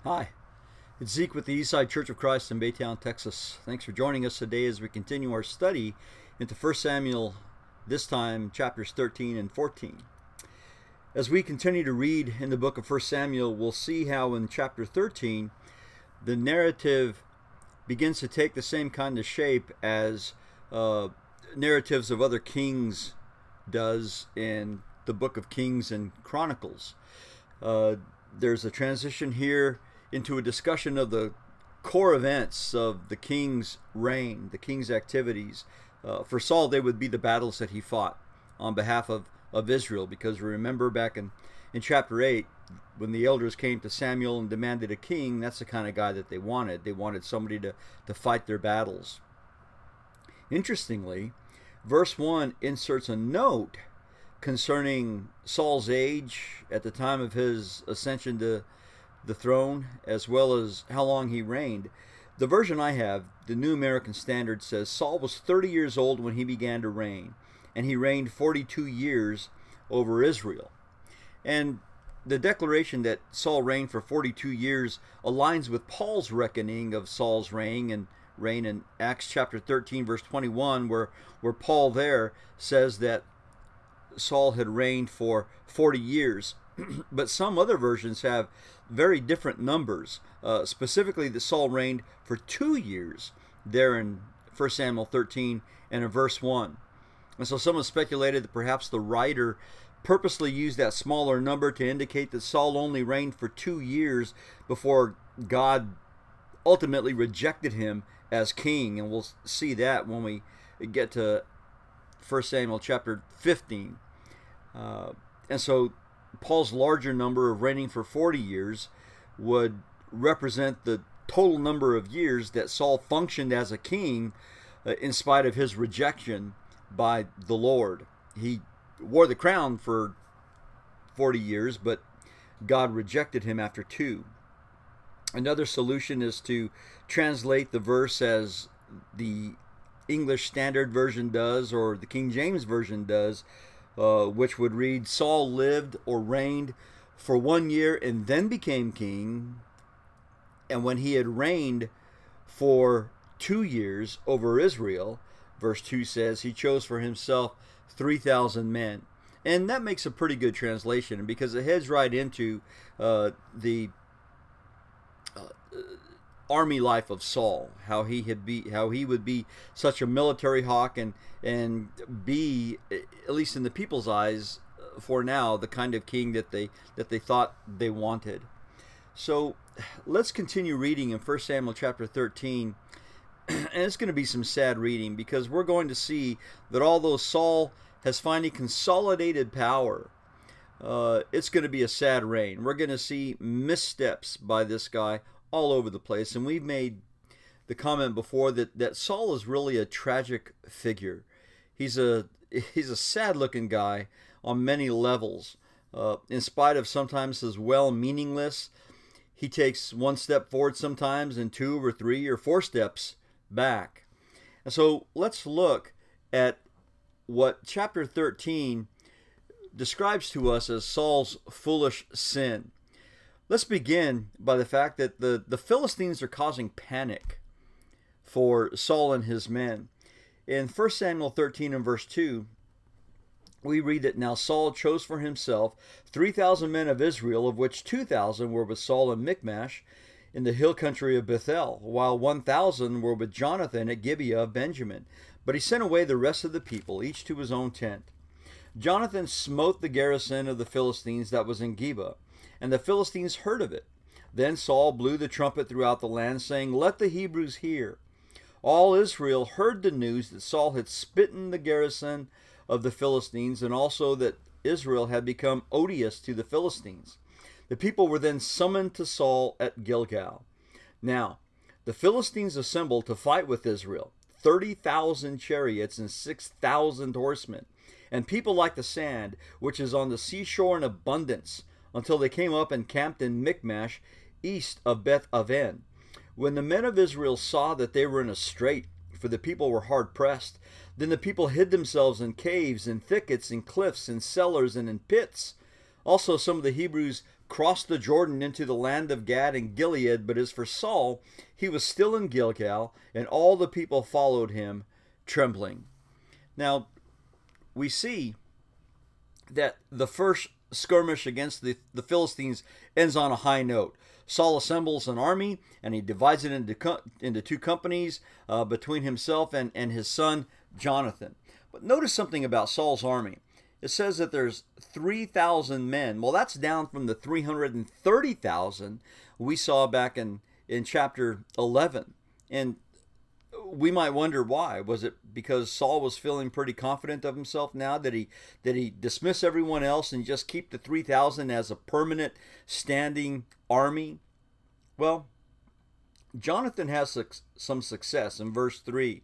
Hi, it's Zeke with the Eastside Church of Christ in Baytown, Texas. Thanks for joining us today as we continue our study into 1 Samuel, this time chapters 13 and 14. As we continue to read in the book of 1 Samuel, we'll see how in chapter 13 the narrative begins to take the same kind of shape as narratives of other kings does in the book of Kings and Chronicles. There's a transition here into a discussion of the core events of the king's reign, the king's activities. For Saul, they would be the battles that he fought on behalf of Israel, because remember back in chapter 8, when the elders came to Samuel and demanded a king, that's the kind of guy that they wanted. They wanted somebody to fight their battles. Interestingly, verse 1 inserts a note concerning Saul's age at the time of his ascension to the throne, as well as how long he reigned. The version I have, the New American Standard, says Saul was 30 years old when he began to reign, and he reigned 42 years over Israel. And the declaration that Saul reigned for 42 years aligns with Paul's reckoning of Saul's reign in Acts chapter 13, verse 21, where Paul there says that Saul had reigned for 40 years. But some other versions have very different numbers, specifically that Saul reigned for 2 years there in 1 Samuel 13 and in verse 1. And so some have speculated that perhaps the writer purposely used that smaller number to indicate that Saul only reigned for 2 years before God ultimately rejected him as king. And we'll see that when we get to 1 Samuel chapter 15. And so Paul's larger number of reigning for 40 years would represent the total number of years that Saul functioned as a king in spite of his rejection by the Lord. He wore the crown for 40 years, but God rejected him after 2. Another solution is to translate the verse as the English Standard Version does, or the King James Version does, which would read, Saul lived or reigned for 1 year and then became king. And when he had reigned for 2 years over Israel, verse 2 says, he chose for himself 3,000 men. And that makes a pretty good translation, because it heads right into the army life of Saul, how he would be such a military hawk and be, at least in the people's eyes for now, the kind of king that they thought they wanted. So let's continue reading in 1 Samuel chapter 13. And it's going to be some sad reading, because we're going to see that although Saul has finally consolidated power, it's going to be a sad reign. We're going to see missteps by this guy all over the place. And we've made the comment before that Saul is really a tragic figure. He's a sad looking guy on many levels. In spite of sometimes his meaningless, he takes 1 step forward sometimes and 2 or 3 or 4 steps back. And so let's look at what chapter 13 describes to us as Saul's foolish sin. Let's begin by the fact that the Philistines are causing panic for Saul and his men. In 1 Samuel 13 and verse 2, we read that now Saul chose for himself 3,000 men of Israel, of which 2,000 were with Saul in Michmash in the hill country of Bethel, while 1,000 were with Jonathan at Gibeah of Benjamin. But he sent away the rest of the people, each to his own tent. Jonathan smote the garrison of the Philistines that was in Gibeah, and the Philistines heard of it. Then Saul blew the trumpet throughout the land, saying, Let the Hebrews hear. All Israel heard the news that Saul had smitten the garrison of the Philistines, and also that Israel had become odious to the Philistines. The people were then summoned to Saul at Gilgal. Now, the Philistines assembled to fight with Israel, 30,000 chariots and 6,000 horsemen, and people like the sand, which is on the seashore in abundance, until they came up and camped in Michmash, east of Beth Aven. When the men of Israel saw that they were in a strait, for the people were hard pressed, then the people hid themselves in caves, in thickets, in cliffs, in cellars, and in pits. Also some of the Hebrews crossed the Jordan into the land of Gad and Gilead, but as for Saul, he was still in Gilgal, and all the people followed him, trembling. Now, we see that the first skirmish against the Philistines ends on a high note. Saul assembles an army, and he divides it into two companies between himself and his son Jonathan. But notice something about Saul's army. It says that there's 3,000 men. Well, that's down from the 330,000 we saw back in chapter 11. And we might wonder why. Was it because Saul was feeling pretty confident of himself now? Did he dismiss everyone else and just keep the 3,000 as a permanent standing army? Well, Jonathan has some success in verse 3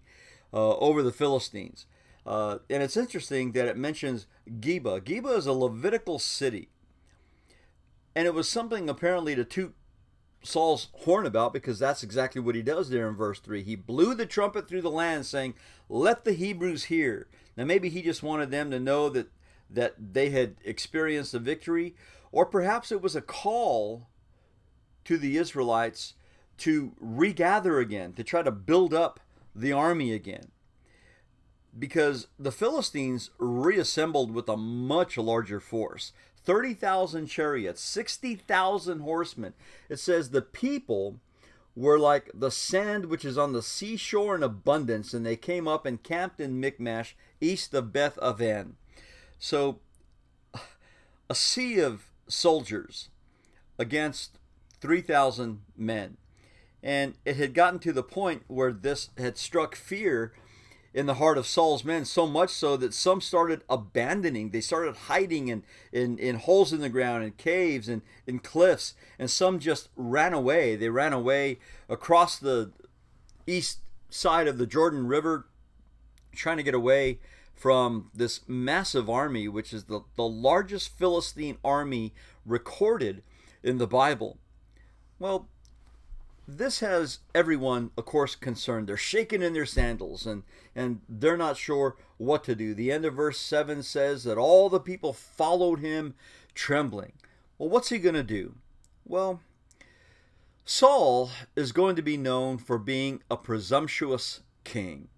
over the Philistines. And it's interesting that it mentions Geba. Geba is a Levitical city. And it was something apparently to toot Saul's horn about, because that's exactly what he does there in verse 3. He blew the trumpet through the land, saying, "Let the Hebrews hear." Now maybe he just wanted them to know that they had experienced a victory, or perhaps it was a call to the Israelites to regather again, to try to build up the army again. Because the Philistines reassembled with a much larger force. 30,000 chariots, 60,000 horsemen. It says the people were like the sand which is on the seashore in abundance, and they came up and camped in Michmash, east of Beth Aven. So, a sea of soldiers against 3,000 men. And it had gotten to the point where this had struck fear in the heart of Saul's men, so much so that some started abandoning. They started hiding in holes in the ground, in caves, and in cliffs, and some just ran away. They ran away across the east side of the Jordan River, trying to get away from this massive army, which is the largest Philistine army recorded in the Bible. Well, this has everyone, of course, concerned. They're shaking in their sandals, and they're not sure what to do. The end of verse 7 says that all the people followed him trembling. Well, what's he going to do? Well, Saul is going to be known for being a presumptuous king.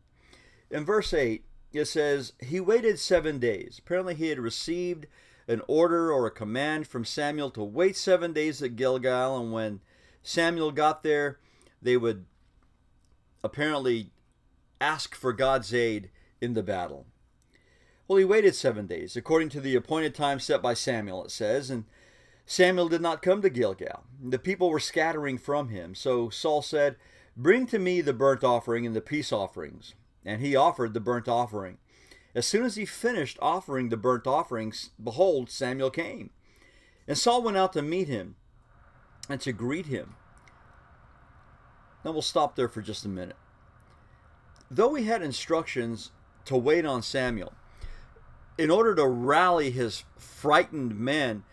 In verse 8, it says, he waited 7 days. Apparently he had received an order or a command from Samuel to wait 7 days at Gilgal, and when Samuel got there, they would apparently ask for God's aid in the battle. Well, he waited 7 days, according to the appointed time set by Samuel, it says, and Samuel did not come to Gilgal. The people were scattering from him. So Saul said, "Bring to me the burnt offering and the peace offerings." And he offered the burnt offering. As soon as he finished offering the burnt offerings, behold, Samuel came. And Saul went out to meet him and to greet him. Now we'll stop there for just a minute. Though he had instructions to wait on Samuel, in order to rally his frightened men,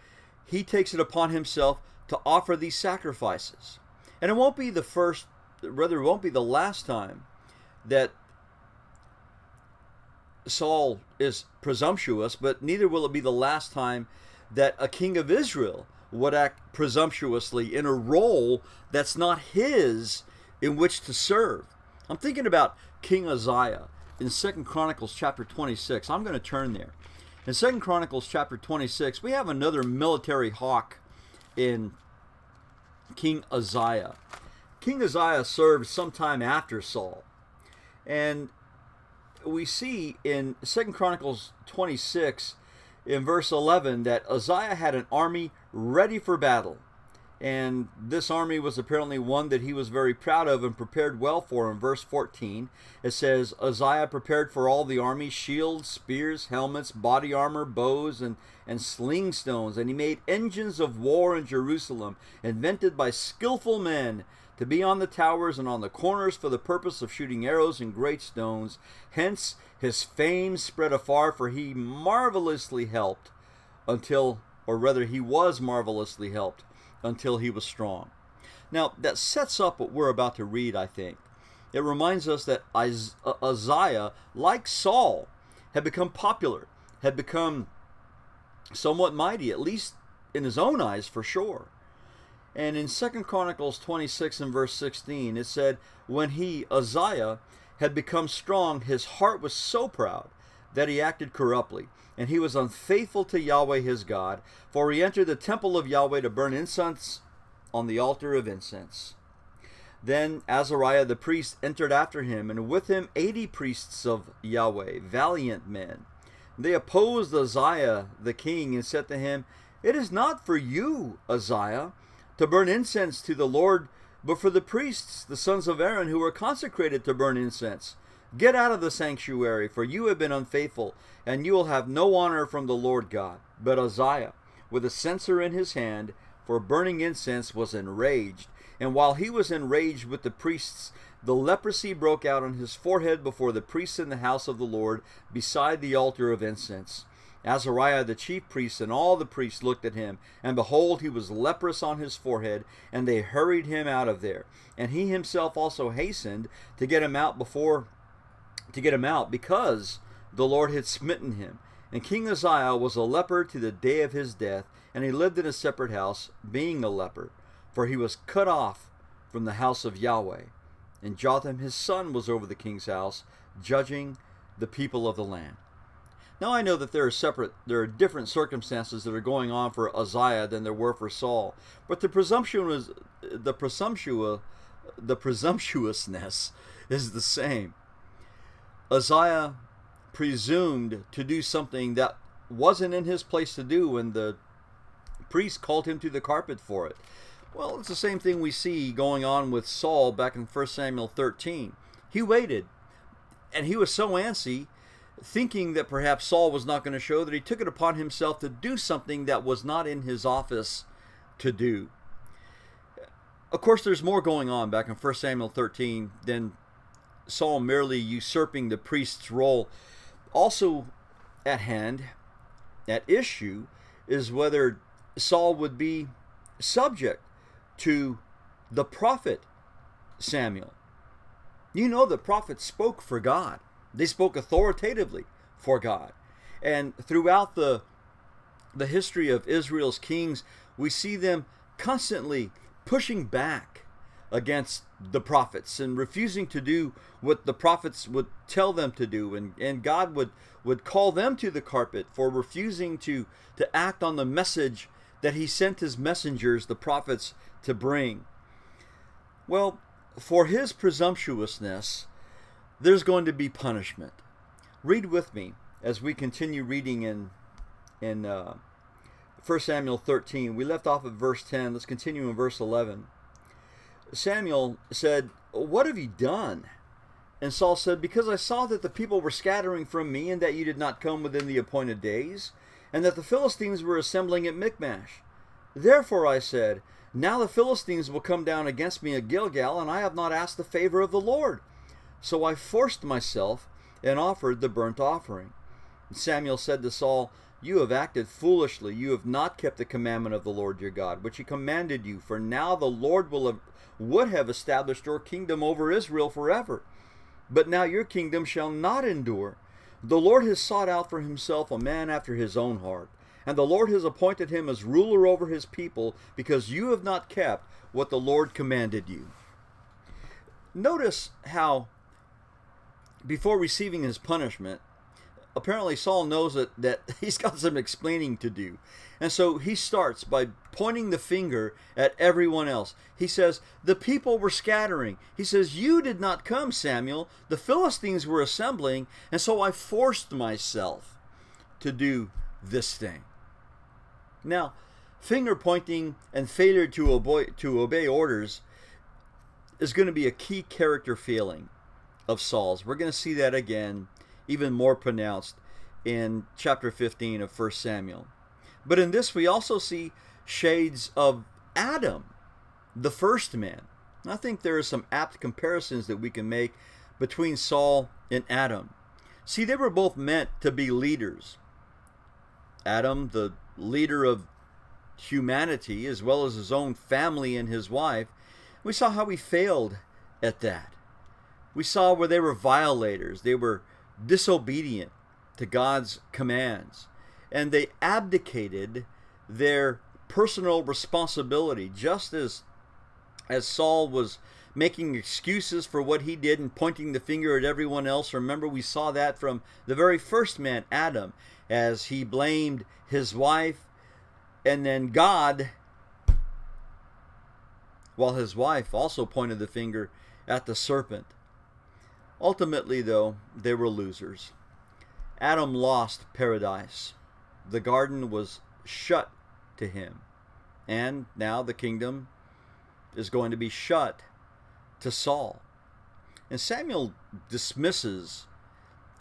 he takes it upon himself to offer these sacrifices. And it won't be the first, rather it won't be the last time that Saul is presumptuous, but neither will it be the last time that a king of Israel would act presumptuously in a role that's not his in which to serve. I'm thinking about King Uzziah in 2 Chronicles chapter 26. I'm going to turn there. In 2 Chronicles chapter 26, we have another military hawk in King Uzziah. King Uzziah served sometime after Saul. And we see in 2 Chronicles 26 in verse 11 that Uzziah had an army ready for battle. And this army was apparently one that he was very proud of and prepared well for. In verse 14, it says, Uzziah prepared for all the army shields, spears, helmets, body armor, bows, and sling stones. And he made engines of war in Jerusalem, invented by skillful men, to be on the towers and on the corners for the purpose of shooting arrows and great stones. Hence his fame spread afar, for he marvelously helped until, or rather he was marvelously helped until he was strong. Now, that sets up what we're about to read, I think. It reminds us that Uzziah, like Saul, had become popular, had become somewhat mighty, at least in his own eyes for sure. And in 2 Chronicles 26 and verse 16, it said, when he, Uzziah, had become strong, his heart was so proud that he acted corruptly, and he was unfaithful to Yahweh his God, for he entered the temple of Yahweh to burn incense on the altar of incense. Then Azariah the priest entered after him, and with him 80 priests of Yahweh, valiant men. They opposed Uzziah the king and said to him, it is not for you, Uzziah, to burn incense to the Lord, but for the priests, the sons of Aaron, who are consecrated to burn incense. Get out of the sanctuary, for you have been unfaithful, and you will have no honor from the Lord God. But Uzziah, with a censer in his hand for burning incense, was enraged. And while he was enraged with the priests, the leprosy broke out on his forehead before the priests in the house of the Lord, beside the altar of incense. Azariah the chief priest and all the priests looked at him, and behold, he was leprous on his forehead, and they hurried him out of there. And he himself also hastened to get him out because the Lord had smitten him. And King Uzziah was a leper to the day of his death, and he lived in a separate house, being a leper, for he was cut off from the house of Yahweh. And Jotham his son was over the king's house, judging the people of the land. Now I know that there are different circumstances that are going on for Uzziah than there were for Saul, but the presumptuousness is the same. Uzziah presumed to do something that wasn't in his place to do when the priest called him to the carpet for it. Well, it's the same thing we see going on with Saul back in 1 Samuel 13. He waited, and he was so antsy, thinking that perhaps Saul was not going to show, that he took it upon himself to do something that was not in his office to do. Of course, there's more going on back in 1 Samuel 13 than Saul merely usurping the priest's role. Also at hand, at issue, is whether Saul would be subject to the prophet Samuel. You know, the prophets spoke for God. They spoke authoritatively for God. And throughout the history of Israel's kings, we see them constantly pushing back against the prophets and refusing to do what the prophets would tell them to do. And God would call them to the carpet for refusing to act on the message that he sent his messengers, the prophets, to bring. Well, for his presumptuousness, there's going to be punishment. Read with me as we continue reading in 1 Samuel 13. We left off at verse 10. Let's continue in verse 11. Samuel said, "What have you done?" And Saul said, "Because I saw that the people were scattering from me, and that you did not come within the appointed days, and that the Philistines were assembling at Michmash. Therefore I said, now the Philistines will come down against me at Gilgal, and I have not asked the favor of the Lord. So I forced myself and offered the burnt offering." And Samuel said to Saul, "You have acted foolishly. You have not kept the commandment of the Lord your God, which he commanded you. For now the Lord would have established your kingdom over Israel forever. But now your kingdom shall not endure. The Lord has sought out for himself a man after his own heart, and the Lord has appointed him as ruler over his people, because you have not kept what the Lord commanded you." Notice how, before receiving his punishment, apparently Saul knows that he's got some explaining to do. And so he starts by pointing the finger at everyone else. He says, the people were scattering. He says, you did not come, Samuel. The Philistines were assembling, and so I forced myself to do this thing. Now, finger pointing and failure to obey orders is going to be a key character failing of Saul's. We're going to see that again, even more pronounced in chapter 15 of 1 Samuel. But in this we also see shades of Adam, the first man. And I think there are some apt comparisons that we can make between Saul and Adam. See, they were both meant to be leaders. Adam, the leader of humanity, as well as his own family and his wife. We saw how he failed at that. We saw where they were violators. They were disobedient to God's commands. And they abdicated their personal responsibility. Just as Saul was making excuses for what he did and pointing the finger at everyone else. Remember, we saw that from the very first man, Adam, as he blamed his wife and then God, while his wife also pointed the finger at the serpent. Ultimately, though, they were losers. Adam lost paradise. The garden was shut to him. And now the kingdom is going to be shut to Saul. And Samuel dismisses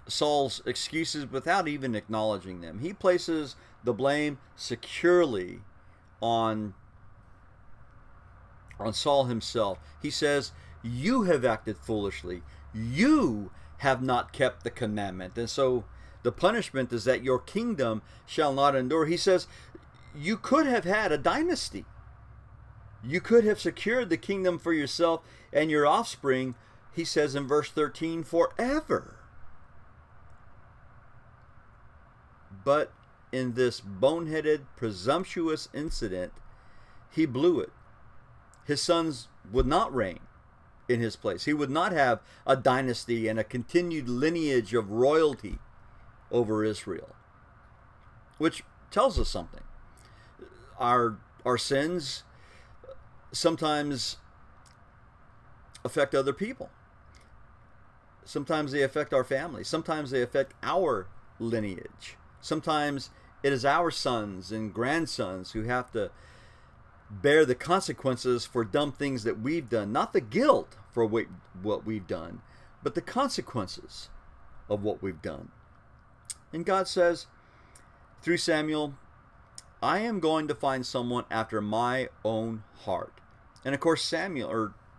Saul's excuses without even acknowledging them. He places the blame securely on Saul himself. He says, "You have acted foolishly. You have not kept the commandment. And so the punishment is that your kingdom shall not endure." He says, you could have had a dynasty. You could have secured the kingdom for yourself and your offspring, he says in verse 13, forever. But in this boneheaded, presumptuous incident, he blew it. His sons would not reign in his place. He would not have a dynasty and a continued lineage of royalty over Israel. Which tells us something. Our sins sometimes affect other people. Sometimes they affect our family. Sometimes they affect our lineage. Sometimes it is our sons and grandsons who have to bear the consequences for dumb things that we've done. Not the guilt for what we've done, but the consequences of what we've done. And God says through Samuel, I am going to find someone after my own heart. And of course,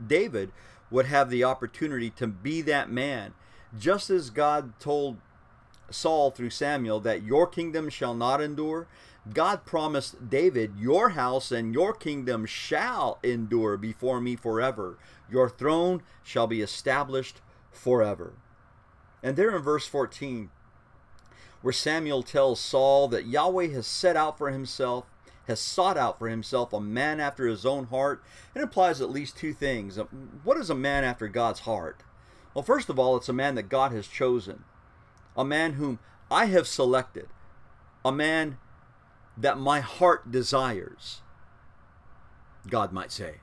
David would have the opportunity to be that man. Just as God told Saul through Samuel that your kingdom shall not endure, God promised David, your house and your kingdom shall endure before me forever. Your throne shall be established forever. And there in verse 14, where Samuel tells Saul that Yahweh has sought out for himself a man after his own heart, it implies at least two things. What is a man after God's heart? Well, first of all, it's a man that God has chosen, a man whom I have selected, a man that my heart desires, God might say.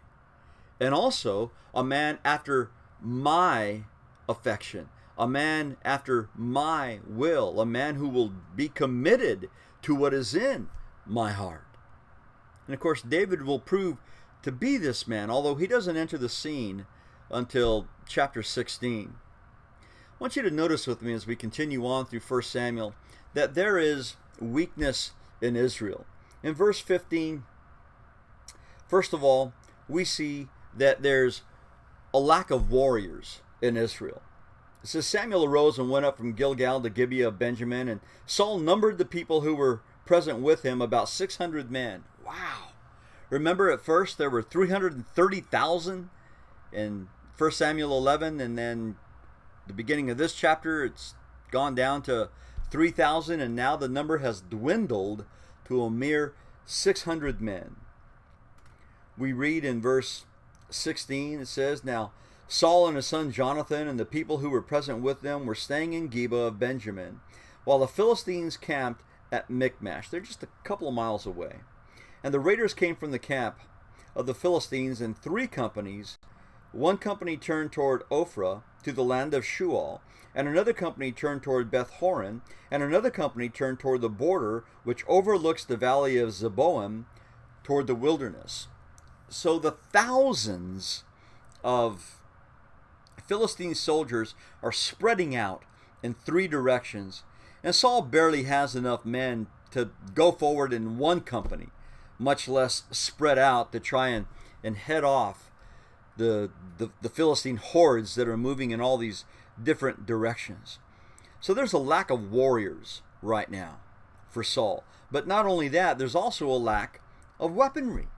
And also a man after my affection, a man after my will, a man who will be committed to what is in my heart. And of course, David will prove to be this man, although he doesn't enter the scene until chapter 16. I want you to notice with me as we continue on through 1 Samuel that there is weakness in Israel. In verse 15, first of all, we see that there's a lack of warriors in Israel. It says, Samuel arose and went up from Gilgal to Gibeah of Benjamin, and Saul numbered the people who were present with him, about 600 men. Wow. Remember at first there were 330,000 in 1 Samuel 11, and then the beginning of this chapter it's gone down to 3,000, and now the number has dwindled to a mere 600 men. We read in verse 16, it says, Now Saul and his son Jonathan and the people who were present with them were staying in Gibeah of Benjamin, while the Philistines camped at Michmash. They're just a couple of miles away. And the raiders came from the camp of the Philistines in 3 companies. One company turned toward Ophrah to the land of Shual, and another company turned toward Beth Horon, and another company turned toward the border which overlooks the valley of Zeboim toward the wilderness. So the thousands of Philistine soldiers are spreading out in 3 directions, and Saul barely has enough men to go forward in one company, much less spread out to try and head off the Philistine hordes that are moving in all these different directions. So there's a lack of warriors right now for Saul. But not only that, there's also a lack of weaponry.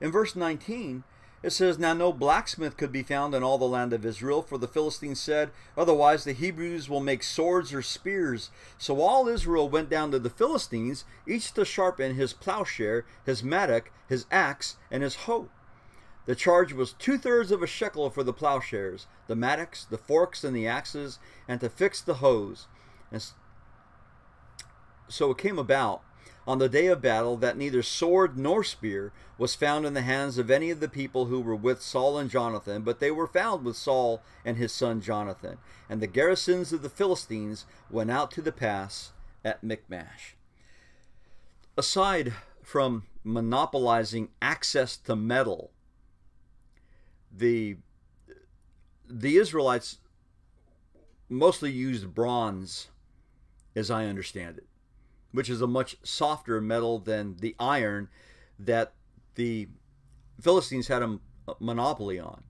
In verse 19, It says, "Now no blacksmith could be found in all the land of Israel, for the Philistines said, otherwise the Hebrews will make swords or spears. So all Israel went down to the Philistines, each to sharpen his plowshare, his mattock, his axe, and his hoe. The charge was 2/3 of a shekel for the plowshares, the mattocks, the forks, and the axes, and to fix the hoes. And so it came about on the day of battle that neither sword nor spear was found in the hands of any of the people who were with Saul and Jonathan, but they were found with Saul and his son Jonathan. And the garrisons of the Philistines went out to the pass at Michmash." Aside from monopolizing access to metal, the Israelites mostly used bronze, as I understand it, which is a much softer metal than the iron that the Philistines had a monopoly on.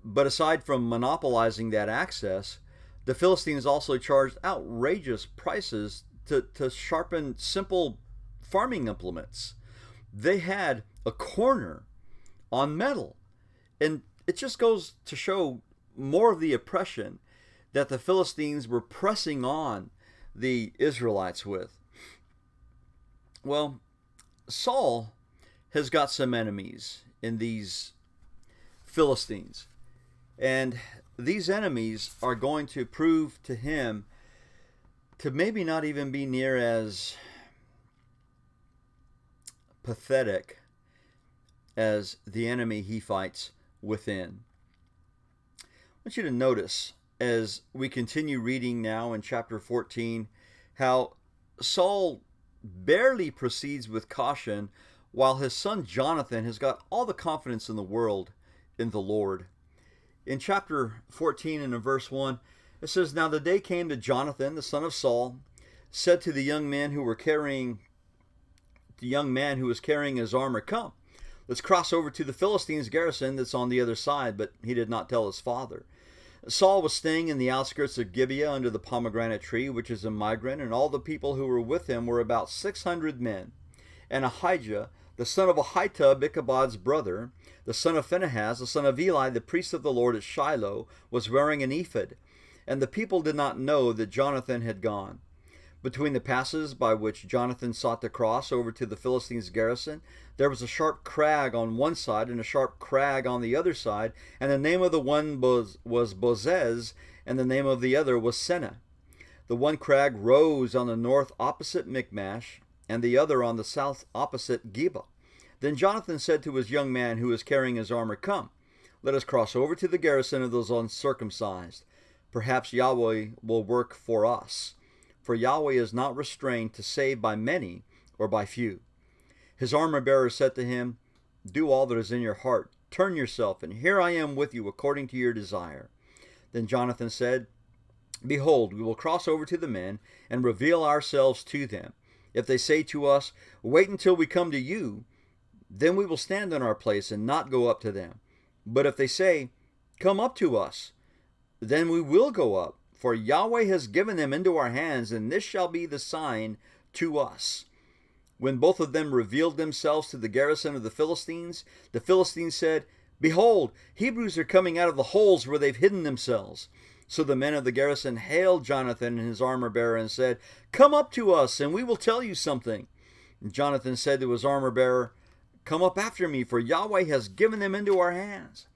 But aside from monopolizing that access, the Philistines also charged outrageous prices to sharpen simple farming implements. They had a corner on metal. And it just goes to show more of the oppression that the Philistines were pressing on the Israelites with. Well, Saul has got some enemies in these Philistines. And these enemies are going to prove to him to maybe not even be near as pathetic as the enemy he fights within. I want you to notice as we continue reading now in chapter 14 how Saul barely proceeds with caution while his son Jonathan has got all the confidence in the world in the Lord. In chapter 14 and in verse 1, it says, "Now the day came that Jonathan, the son of Saul, said to the young man who was carrying his armor, 'Come, let's cross over to the Philistines' garrison that's on the other side,' but he did not tell his father. Saul was staying in the outskirts of Gibeah under the pomegranate tree, which is a Migron, and all the people who were with him were about 600 men. And Ahijah, the son of Ahitub, Ichabod's brother, the son of Phinehas, the son of Eli, the priest of the Lord at Shiloh, was wearing an ephod. And the people did not know that Jonathan had gone. Between the passes by which Jonathan sought to cross over to the Philistines' garrison, there was a sharp crag on one side and a sharp crag on the other side, and the name of the one was Bozez, and the name of the other was Seneh. The one crag rose on the north opposite Michmash, and the other on the south opposite Geba. Then Jonathan said to his young man who was carrying his armor, 'Come, let us cross over to the garrison of those uncircumcised. Perhaps Yahweh will work for us. For Yahweh is not restrained to save by many or by few.' His armor-bearer said to him, 'Do all that is in your heart. Turn yourself, and here I am with you according to your desire.' Then Jonathan said, 'Behold, we will cross over to the men and reveal ourselves to them. If they say to us, Wait until we come to you, then we will stand in our place and not go up to them. But if they say, Come up to us, then we will go up. For Yahweh has given them into our hands, and this shall be the sign to us.' When both of them revealed themselves to the garrison of the Philistines said, 'Behold, Hebrews are coming out of the holes where they've hidden themselves.' So the men of the garrison hailed Jonathan and his armor-bearer and said, 'Come up to us, and we will tell you something.' And Jonathan said to his armor-bearer, 'Come up after me, for Yahweh has given them into our hands.'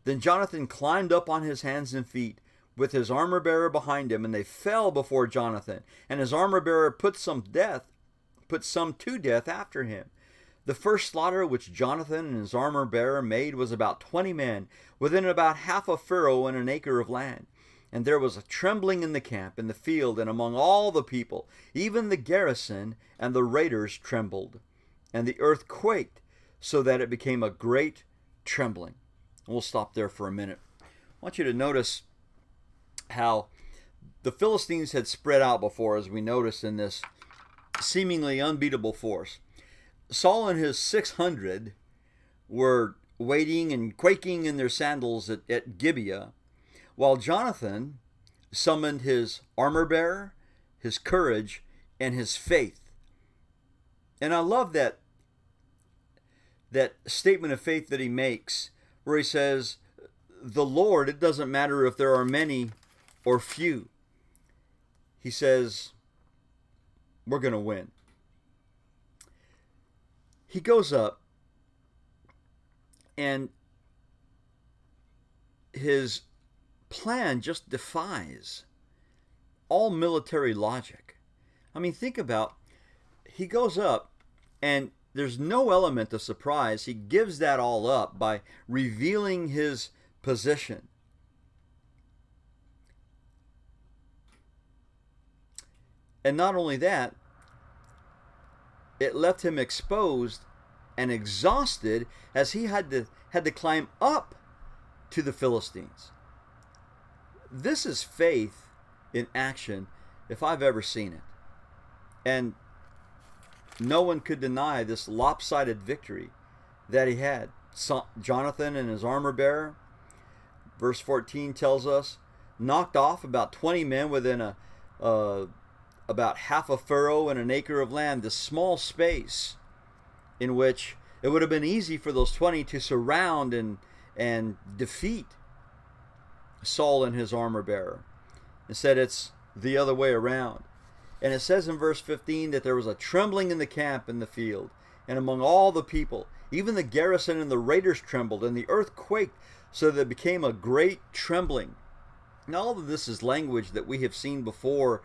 Then Jonathan climbed up on his hands and feet, with his armor-bearer behind him, and they fell before Jonathan, and his armor-bearer put some to death after him. The first slaughter which Jonathan and his armor-bearer made was about 20 men, within about half a furrow and an acre of land. And there was a trembling in the camp, in the field, and among all the people. Even the garrison and the raiders trembled. And the earth quaked, so that it became a great trembling." We'll stop there for a minute. I want you to notice how the Philistines had spread out before, as we noticed in this seemingly unbeatable force. Saul and his 600 were waiting and quaking in their sandals at Gibeah, while Jonathan summoned his armor-bearer, his courage, and his faith. And I love that that statement of faith that he makes, where he says, the Lord, it doesn't matter if there are many or few. He says, we're going to win. He goes up, and his plan just defies all military logic. I mean, think about, he goes up, and there's no element of surprise. He gives that all up by revealing his position. And not only that, it left him exposed and exhausted as he had to climb up to the Philistines. This is faith in action if I've ever seen it. And no one could deny this lopsided victory that he had. Jonathan and his armor bearer, verse 14 tells us, knocked off about 20 men within about half a furrow and an acre of land, this small space in which it would have been easy for those 20 to surround and defeat Saul and his armor bearer. Instead, it's the other way around. And it says in verse 15 that there was a trembling in the camp in the field and among all the people. Even the garrison and the raiders trembled, and the earth quaked, so that it became a great trembling. Now, all of this is language that we have seen before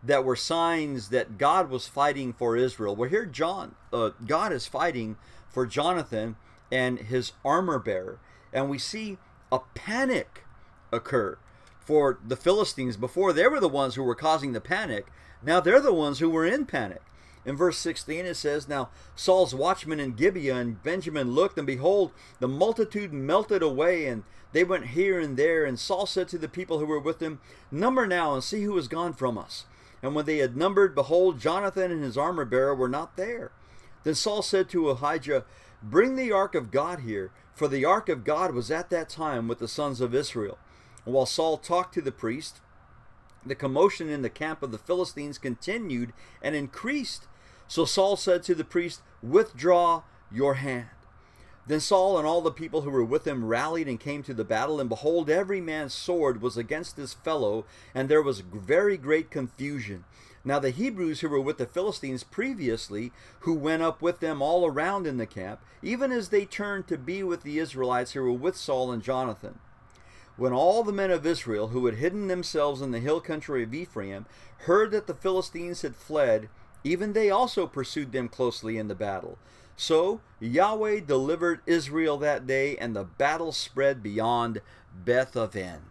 that were signs that God was fighting for Israel. Well, here God is fighting for Jonathan and his armor bearer. And we see a panic occur for the Philistines. Before, they were the ones who were causing the panic. Now they're the ones who were in panic. In verse 16 it says, now Saul's watchmen in Gibeah and Benjamin looked, and behold, the multitude melted away, and they went here and there. And Saul said to the people who were with him, number now and see who is gone from us. And when they had numbered, behold, Jonathan and his armor bearer were not there. Then Saul said to Ahijah, bring the ark of God here, for the ark of God was at that time with the sons of Israel. And while Saul talked to the priest, the commotion in the camp of the Philistines continued and increased. So Saul said to the priest, withdraw your hand. Then Saul and all the people who were with him rallied and came to the battle, and behold, every man's sword was against his fellow, and there was very great confusion. Now the Hebrews who were with the Philistines previously, who went up with them all around in the camp, even as they turned to be with the Israelites who were with Saul and Jonathan. When all the men of Israel who had hidden themselves in the hill country of Ephraim heard that the Philistines had fled, even they also pursued them closely in the battle. So Yahweh delivered Israel that day, and the battle spread beyond Beth-aven.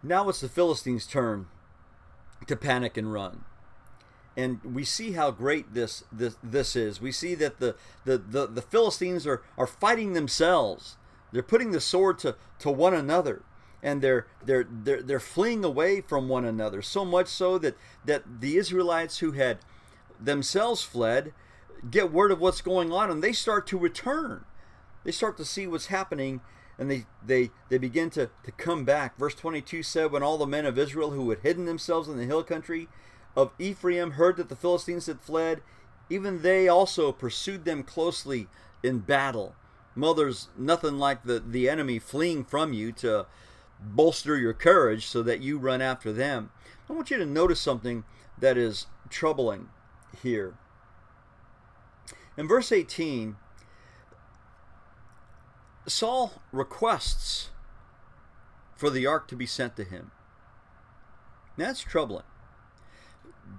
Now it's the Philistines' turn to panic and run. And we see how great this is. We see that the Philistines are fighting themselves. They're putting the sword to one another, and they're fleeing away from one another. So much so that the Israelites who had themselves fled get word of what's going on, and they start to return. They start to see what's happening, and they begin to come back. Verse 22 said, when all the men of Israel who had hidden themselves in the hill country of Ephraim heard that the Philistines had fled, even they also pursued them closely in battle. Well, there's nothing like the enemy fleeing from you to bolster your courage so that you run after them. I want you to notice something that is troubling here. In verse 18, Saul requests for the ark to be sent to him. Now, that's troubling.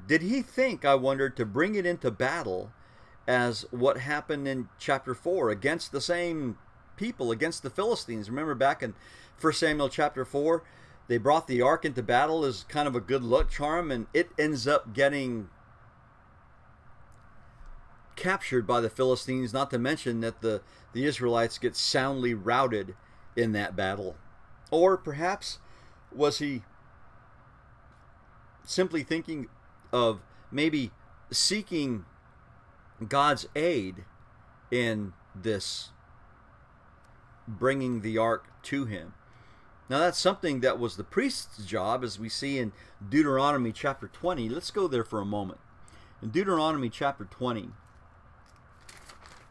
Did he think, I wondered, to bring it into battle as what happened in chapter 4 against the same people, against the Philistines? Remember back in 1 Samuel chapter 4, they brought the ark into battle as kind of a good luck charm, and it ends up getting captured by the Philistines, not to mention that the Israelites get soundly routed in that battle. Or perhaps was he simply thinking of maybe seeking God's aid in this bringing the ark to him? Now that's something that was the priest's job, as we see in Deuteronomy chapter 20. Let's go there for a moment. In Deuteronomy chapter 20,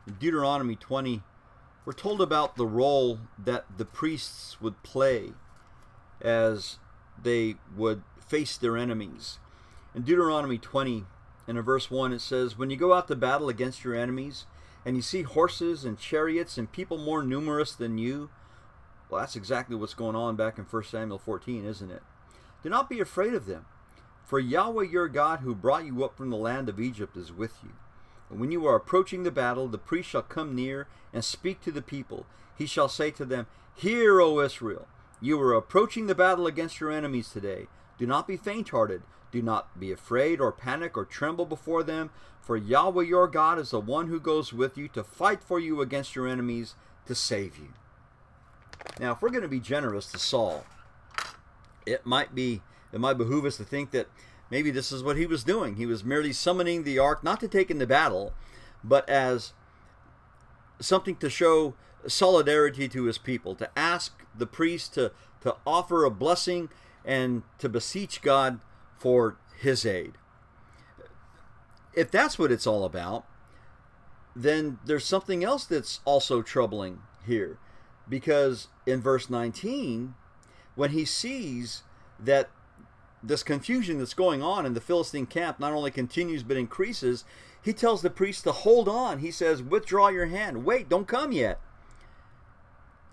In Deuteronomy 20, we're told about the role that the priests would play as they would face their enemies. In Deuteronomy 20, and in verse 1, it says, "When you go out to battle against your enemies, and you see horses and chariots and people more numerous than you," well, that's exactly what's going on back in 1 Samuel 14, isn't it? "Do not be afraid of them, for Yahweh your God, who brought you up from the land of Egypt, is with you. And when you are approaching the battle, the priest shall come near and speak to the people. He shall say to them, 'Hear, O Israel, you are approaching the battle against your enemies today. Do not be faint-hearted. Do not be afraid or panic or tremble before them, for Yahweh your God is the one who goes with you to fight for you against your enemies to save you.'" Now, if we're going to be generous to Saul, it might behoove us to think that maybe this is what he was doing. He was merely summoning the ark, not to take in the battle, but as something to show solidarity to his people, to ask the priest to offer a blessing and to beseech God for his aid. If that's what it's all about, then there's something else that's also troubling here. Because in verse 19, when he sees that this confusion that's going on in the Philistine camp not only continues but increases, he tells the priest to hold on. He says, "Withdraw your hand. Wait, don't come yet."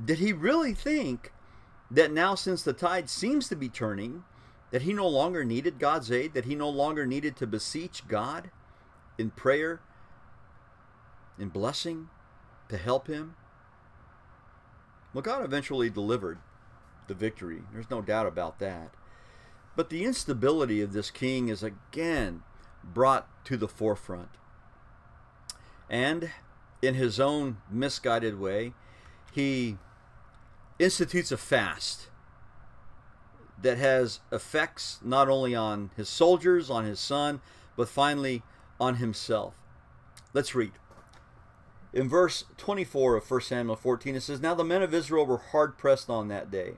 Did he really think that now, since the tide seems to be turning, that he no longer needed God's aid, that he no longer needed to beseech God in prayer, in blessing, to help him? Well, God eventually delivered the victory. There's no doubt about that. But the instability of this king is again brought to the forefront. And in his own misguided way, he institutes a fast that has effects not only on his soldiers, on his son, but finally on himself. Let's read. In verse 24 of 1 Samuel 14, it says, "Now the men of Israel were hard pressed on that day.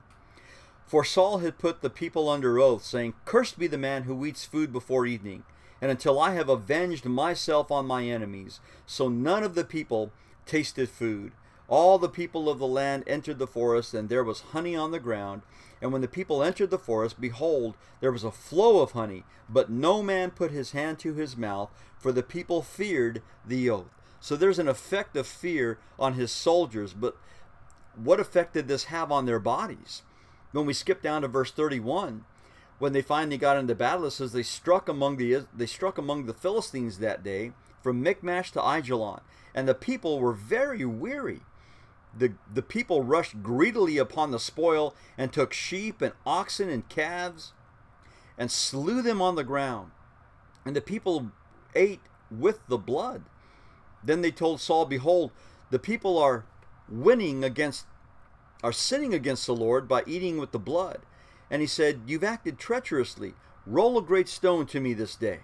For Saul had put the people under oath, saying, 'Cursed be the man who eats food before evening, and until I have avenged myself on my enemies.' So none of the people tasted food. All the people of the land entered the forest, and there was honey on the ground. And when the people entered the forest, behold, there was a flow of honey, but no man put his hand to his mouth, for the people feared the oath." So there's an effect of fear on his soldiers, but what effect did this have on their bodies? When we skip down to verse 31, when they finally got into battle, it says they struck among the Philistines that day, from Michmash to Aijalon, and the people were very weary. The people rushed greedily upon the spoil, and took sheep and oxen and calves, and slew them on the ground. And the people ate with the blood. Then they told Saul, "Behold, the people are sinning against the Lord by eating with the blood." And he said, "You've acted treacherously. Roll a great stone to me this day."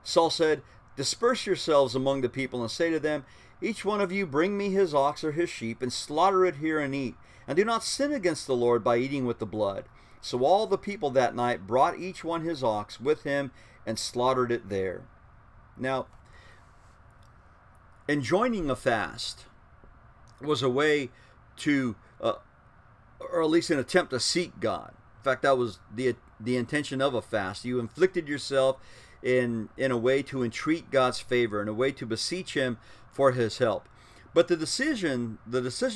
Saul said, "Disperse yourselves among the people, and say to them, each one of you bring me his ox or his sheep, and slaughter it here and eat. And do not sin against the Lord by eating with the blood." So all the people that night brought each one his ox with him, and slaughtered it there. Now, enjoining a fast was a way to, or at least an attempt to seek God. In fact, that was the intention of a fast. You inflicted yourself in a way to entreat God's favor, in a way to beseech him for his help. But the decision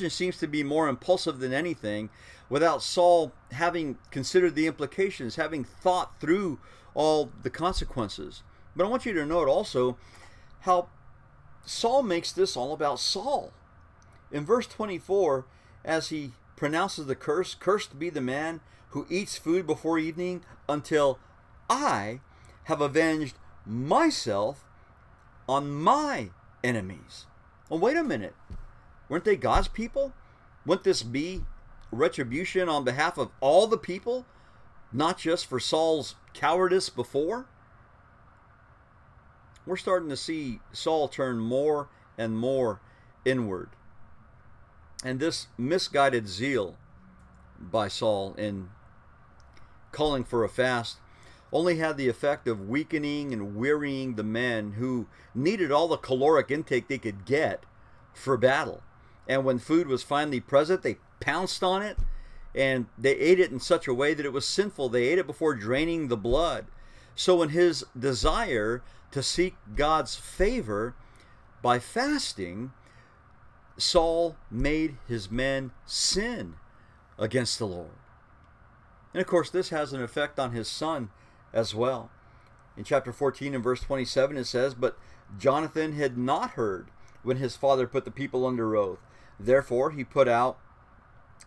seems to be more impulsive than anything, without Saul having considered the implications, having thought through all the consequences. But I want you to note also how Saul makes this all about Saul. In verse 24, as he pronounces the curse, "Cursed be the man who eats food before evening, until I have avenged myself on my enemies." Well, wait a minute. Weren't they God's people? Wouldn't this be retribution on behalf of all the people, not just for Saul's cowardice before? We're starting to see Saul turn more and more inward. And this misguided zeal by Saul in calling for a fast only had the effect of weakening and wearying the men who needed all the caloric intake they could get for battle. And when food was finally present, they pounced on it, and they ate it in such a way that it was sinful. They ate it before draining the blood. So in his desire to seek God's favor by fasting, Saul made his men sin against the Lord. And of course, this has an effect on his son as well. In chapter 14 and verse 27, it says, "But Jonathan had not heard when his father put the people under oath. Therefore he put out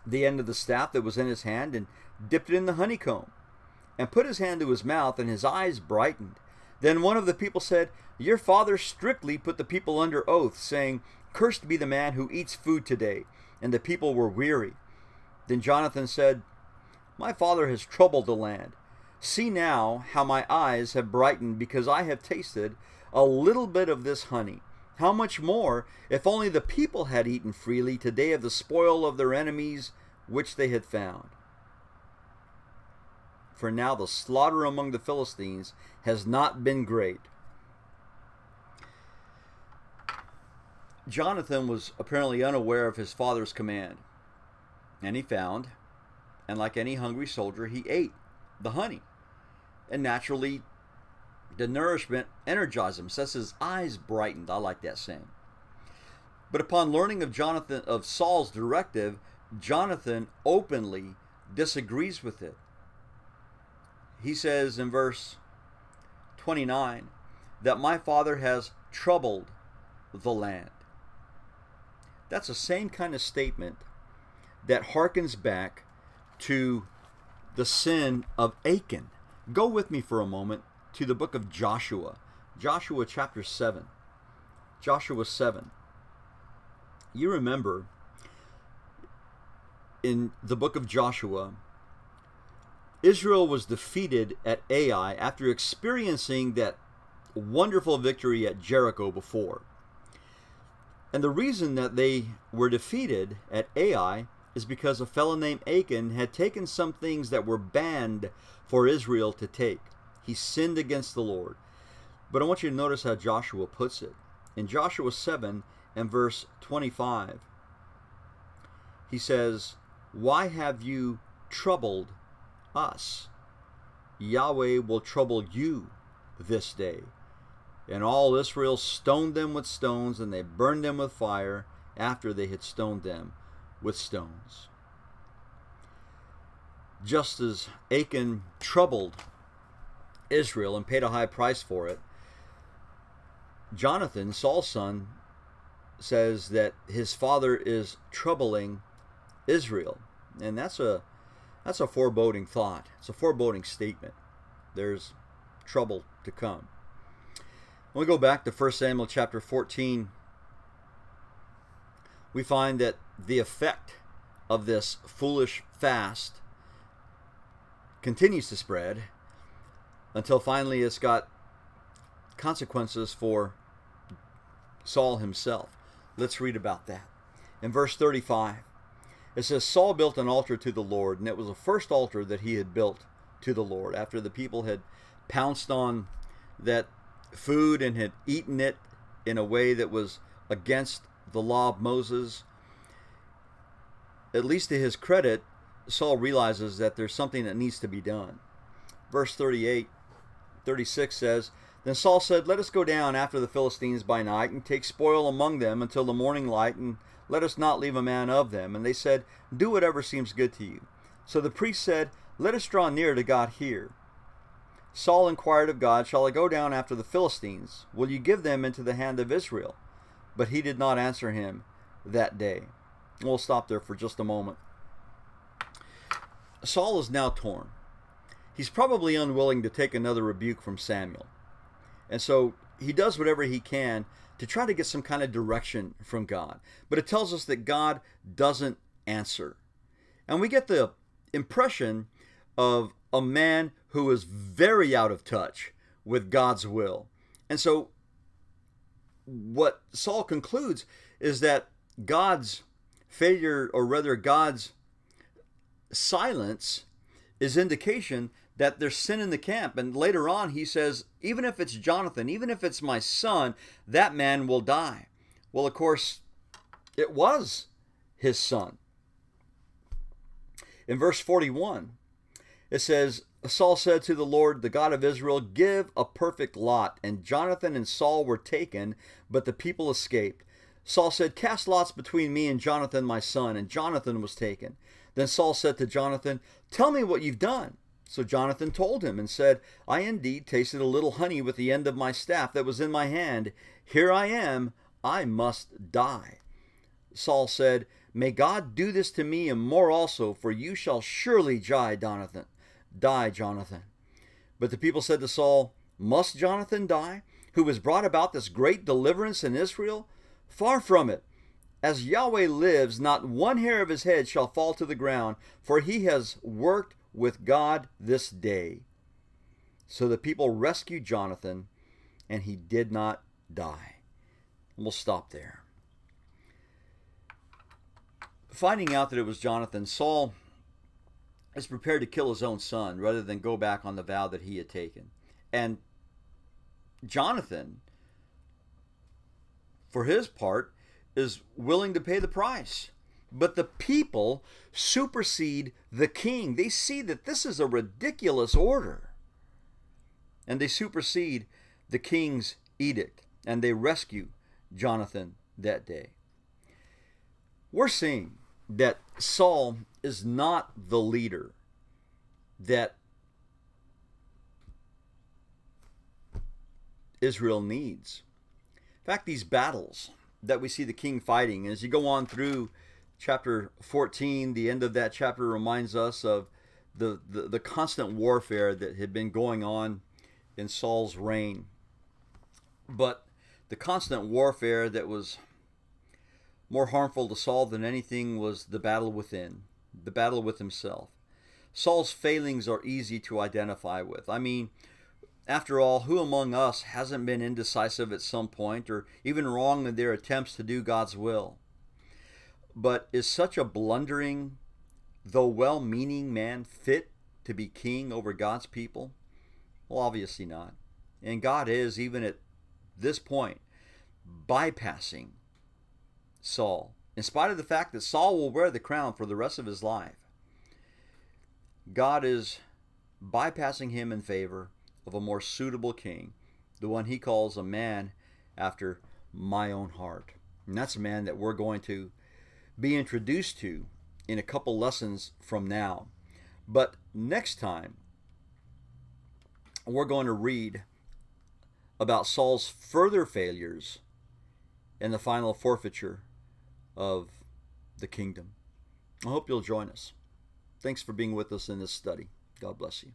the end of the staff that was in his hand and dipped it in the honeycomb, and put his hand to his mouth, and his eyes brightened. Then one of the people said, 'Your father strictly put the people under oath, saying, Cursed be the man who eats food today.' And the people were weary. Then Jonathan said, 'My father has troubled the land. See now how my eyes have brightened, because I have tasted a little bit of this honey. How much more, if only the people had eaten freely today of the spoil of their enemies, which they had found. For now the slaughter among the Philistines has not been great.'" Jonathan was apparently unaware of his father's command. And he found, and like any hungry soldier, he ate the honey. And naturally, the nourishment energized him. Says his eyes brightened. I like that saying. But upon learning of Saul's directive, Jonathan openly disagrees with it. He says in verse 29 that my father has troubled the land. That's the same kind of statement that harkens back to the sin of Achan. Go with me for a moment to the book of Joshua. Joshua chapter 7. Joshua 7. You remember in the book of Joshua, Israel was defeated at Ai after experiencing that wonderful victory at Jericho before. And the reason that they were defeated at Ai is because a fellow named Achan had taken some things that were banned for Israel to take. He sinned against the Lord. But I want you to notice how Joshua puts it. In Joshua 7 and verse 25, he says, "Why have you troubled us? Yahweh will trouble you this day." And all Israel stoned them with stones, and they burned them with fire after they had stoned them with stones. Just as Achan troubled Israel and paid a high price for it, Jonathan, Saul's son, says that his father is troubling Israel. And that's a foreboding thought. It's a foreboding statement. There's trouble to come. When we go back to 1 Samuel chapter 14, we find that the effect of this foolish fast continues to spread until finally it's got consequences for Saul himself. Let's read about that. In verse 35, it says, "Saul built an altar to the Lord, and it was the first altar that he had built to the Lord after the people had pounced on that food and had eaten it in a way that was against the law of Moses." At least to his credit, Saul realizes that there's something that needs to be done. Verse 36 says, "Then Saul said, Let us go down after the Philistines by night and take spoil among them until the morning light, and let us not leave a man of them. And they said, Do whatever seems good to you. So the priest said, Let us draw near to God here. Saul inquired of God, Shall I go down after the Philistines? Will you give them into the hand of Israel? But he did not answer him that day." We'll stop there for just a moment. Saul is now torn. He's probably unwilling to take another rebuke from Samuel. And so he does whatever he can to try to get some kind of direction from God. But it tells us that God doesn't answer. And we get the impression of a man who is very out of touch with God's will. And so what Saul concludes is that God's failure, or rather God's silence, is indication that there's sin in the camp. And later on he says, even if it's Jonathan, even if it's my son, that man will die. Well, of course, It was his son. In verse 41, it says, Saul said to the Lord, the God of Israel, give a perfect lot. And Jonathan and Saul were taken, but the people escaped. Saul said, cast lots between me and Jonathan my son. And Jonathan was taken. Then Saul said to Jonathan, tell me what you've done. So Jonathan told him and said, I indeed tasted a little honey with the end of my staff that was in my hand. Here I am, I must die. Saul said, may God do this to me and more also, for you shall surely die, Jonathan. But the people said to Saul, must Jonathan die, who has brought about this great deliverance in Israel? Far from it. As Yahweh lives, not one hair of his head shall fall to the ground, for he has worked with God this day. So the people rescued Jonathan, and he did not die. And we'll stop there. Finding out that it was Jonathan, Saul is prepared to kill his own son rather than go back on the vow that he had taken. And Jonathan, for his part, is willing to pay the price. But the people supersede the king. They see that this is a ridiculous order. And they supersede the king's edict. And they rescue Jonathan that day. We're seeing that Saul is not the leader that Israel needs. In fact, these battles that we see the king fighting, as you go on through chapter 14, the end of that chapter reminds us of the constant warfare that had been going on in Saul's reign. But the constant warfare that was more harmful to Saul than anything was the battle within, the battle with himself. Saul's failings are easy to identify with. I mean, after all, who among us hasn't been indecisive at some point or even wrong in their attempts to do God's will? But is such a blundering, though well-meaning man fit to be king over God's people? Well, obviously not. And God is, even at this point, bypassing Saul, in spite of the fact that Saul will wear the crown for the rest of his life. God is bypassing him in favor of a more suitable king, the one he calls a man after my own heart. And that's a man that we're going to be introduced to in a couple lessons from now. But next time, we're going to read about Saul's further failures and the final forfeiture of the kingdom. I hope you'll join us. Thanks for being with us in this study. God bless you.